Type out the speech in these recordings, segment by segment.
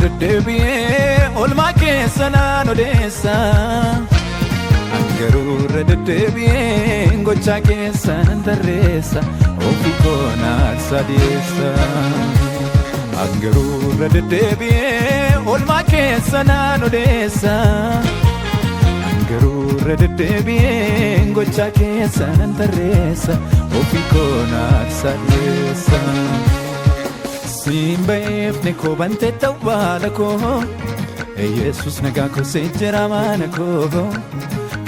deddeebi'ee olmaa keessa naan odeessa Angaruurra deddeebi'ee gochaa keessa nan tarreessa ofii koo naarsa dhiyeessa Angaruurra deddeebi'ee olmaa keessa naan odeessa Angaruurra deddeebi'ee gochaa keessa nan tarreessa ofii koo naarsa dhiyeessa Simbaif ne ko bante tawala ko Jesus nagaa ko sejjera mana ko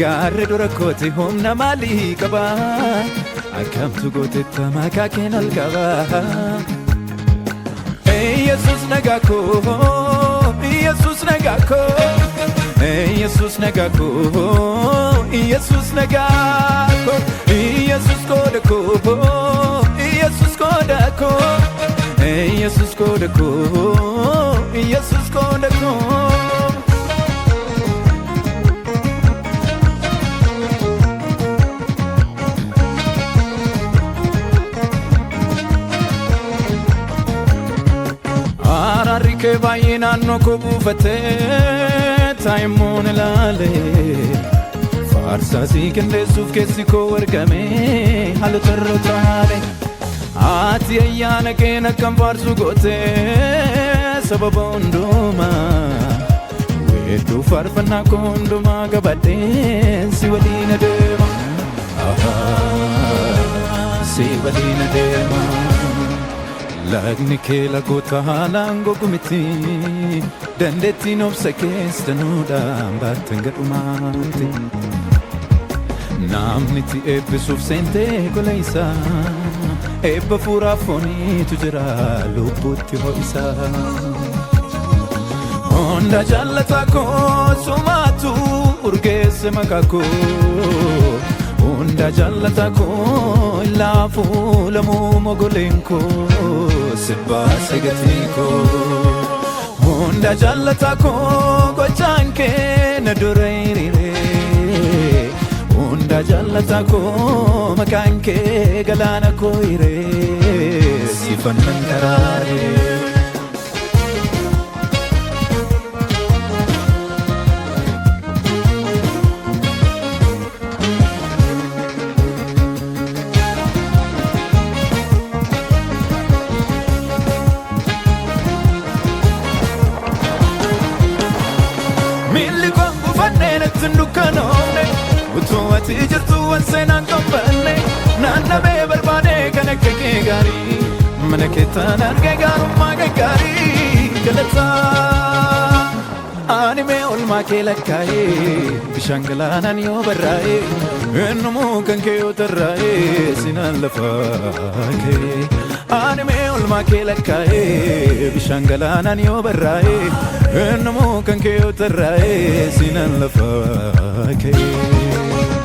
Garre dura ko te humna mali qaba Akkamtu goote tamakaa keenal qaba Jesus nagaa ko Jesus nagaa ko Jesus nagaa ko Jesus nagaa ko Jesus koda ko Jesus koda ko Jesus koda ko Jesus koda ko Ararri ke baay'inaan ko buufate taayimuun ilaale Faarsaa qindeessuuf keessi koo argame haalota irra taale Ati ayyaana keenya kan faarsu goote sababa hundumaa Weedduu faarfannaa koo hundumaa qabadhee si waliin adeema Si waliin adeema Lagni kee lagoota haalaan gogu miti Dandeettiin obsa keessanuudhaan baattan gadhumaatti Namni ti eebbisuuf seentee gola isaa Ebba fuuraa fooniitu jira lubbuutti ho'isaa Hunda jaalataa koo sumaatu urgeesse maqaa koo Hunda jaalataa koo laafuu lamuu mogoleen koo Sibbaase gatii koo Hunda jaalataa koo gochaan kee na dura hiriiree Hunda jaalataa koo maqaan kee galaana koo hiree Sifannan karaaree Milli koo gufannee natti dukkanoomne Utuu ati jirtu waan seenaan qabbanne Naannamee barbaadee kan akka kee gaarii Mana keettaan argee gaarummaa gaggaarii Galataa Ani mee olmaa kee lakkaa'ee Bishaan galaanaan yoo barraa'ee Ennumuu kan kee yoo tarraa'ee Sinaan lafaa kee Ani mee olmaa kee lakkaa'ee Bishaan galaanaan yoo barraa'ee Ennumuu kan kee yoo tarraa'ee Sinaan lafaa kee